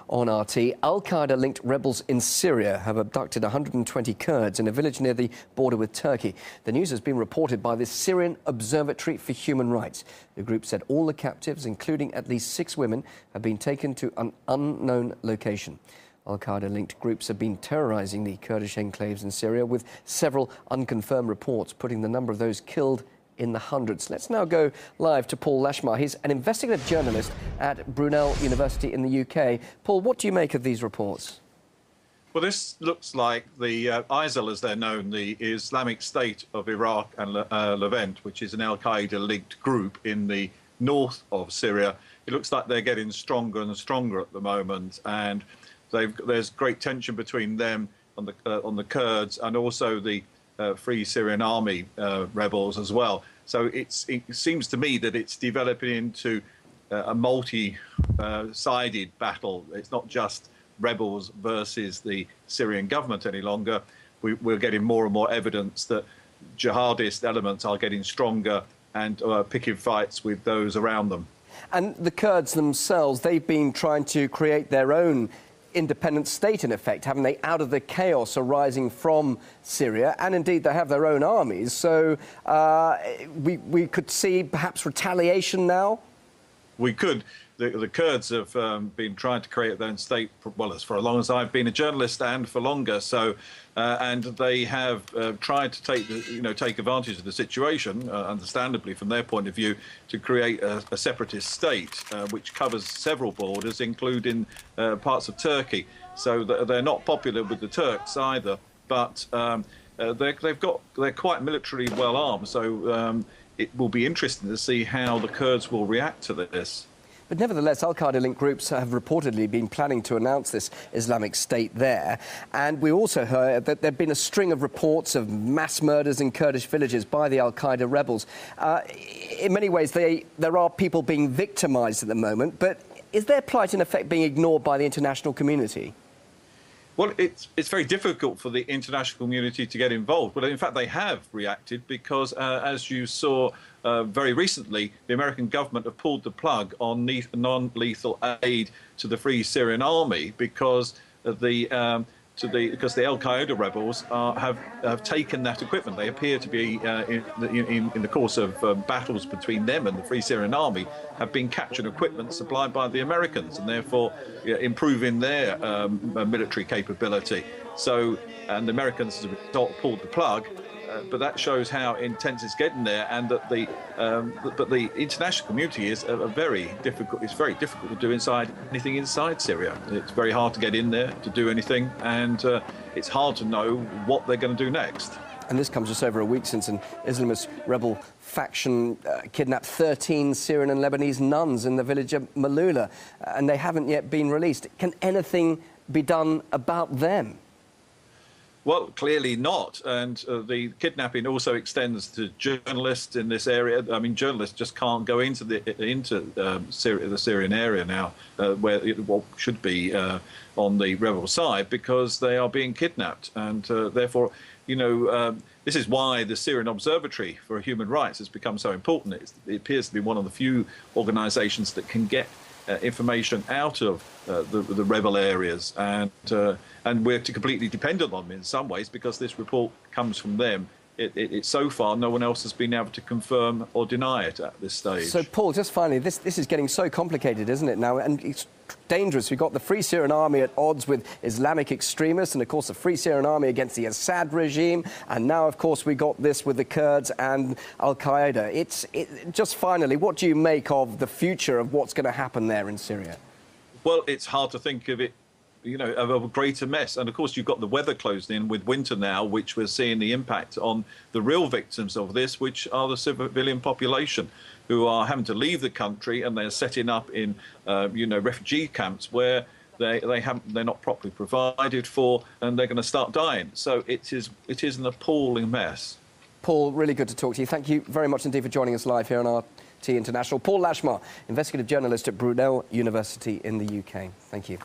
On RT, Al-Qaeda-linked rebels in Syria have abducted 120 Kurds in a village near the border with Turkey. The news has been reported by the Syrian Observatory for Human Rights. The group said all the captives, including at least 6 women, have been taken to an unknown location. Al-Qaeda-linked groups have been terrorising the Kurdish enclaves in Syria, with several unconfirmed reports putting the number of those killed in the hundreds. Let's now go live to Paul Lashmar. He's an investigative journalist at Brunel University in the UK. Paul, what do you make of these reports? Well, this looks like the ISIL, as they're known, the Islamic State of Iraq and Levant, which is an Al-Qaeda-linked group in the north of Syria. It looks like they're getting stronger and stronger at the moment, and there's great tension between them on the Kurds and also the Free Syrian Army rebels as well. So it seems to me that it's developing into a multi-sided battle. It's not just rebels versus the Syrian government any longer. We're getting more and more evidence that jihadist elements are getting stronger and picking fights with those around them. And the Kurds themselves, they've been trying to create their own independent state, in effect, haven't they, out of the chaos arising from Syria, and indeed they have their own armies. So we could see perhaps retaliation now? We could. The Kurds have been trying to create their own state, well, as for as long as I've been a journalist and for longer. So, and they have tried to take advantage of the situation, understandably from their point of view, to create a separatist state which covers several borders, including parts of Turkey. So they're not popular with the Turks either, but they're quite militarily well armed. So it will be interesting to see how the Kurds will react to this. But nevertheless, Al-Qaeda-linked groups have reportedly been planning to announce this Islamic State there. And we also heard that there have been a string of reports of mass murders in Kurdish villages by the Al-Qaeda rebels. In many ways, there are people being victimised at the moment. But is their plight, in effect, being ignored by the international community? Well, it's very difficult for the international community to get involved. But in fact, they have reacted because, as you saw very recently, the American government have pulled the plug on non-lethal aid to the Free Syrian Army because the Al-Qaeda rebels have taken that equipment. They appear to be, in the course of battles between them and the Free Syrian Army, have been captured equipment supplied by the Americans, and therefore improving their military capability. So, and the Americans have pulled the plug. But that shows how intense it's getting there, and that but the international community is very difficult. It's very difficult to do anything inside Syria. It's very hard to get in there to do anything, and it's hard to know what they're going to do next. And this comes just over a week since an Islamist rebel faction kidnapped 13 Syrian and Lebanese nuns in the village of Malula, and they haven't yet been released. Can anything be done about them? Well, clearly not. And the kidnapping also extends to journalists in this area. I mean, journalists just can't go into the Syrian area now, where it should be on the rebel side, because they are being kidnapped. And therefore, this is why the Syrian Observatory for Human Rights has become so important. It appears to be one of the few organisations that can get information out of the rebel areas, and we're completely dependent on them in some ways because this report comes from them. So far, no one else has been able to confirm or deny it at this stage. So, Paul, just finally, this is getting so complicated, isn't it, now? And it's dangerous. We've got the Free Syrian Army at odds with Islamic extremists, and, of course, the Free Syrian Army against the Assad regime. And now, of course, we got this with the Kurds and Al-Qaeda. Just finally, what do you make of the future of what's going to happen there in Syria? Well, it's hard to think of it, of a greater mess. And of course, you've got the weather closed in with winter now, which we're seeing the impact on the real victims of this, which are the civilian population who are having to leave the country, and they're setting up in, refugee camps where they're not properly provided for, and they're going to start dying. So it is an appalling mess. Paul, really good to talk to you. Thank you very much indeed for joining us live here on RT International. Paul Lashmar, investigative journalist at Brunel University in the UK. Thank you.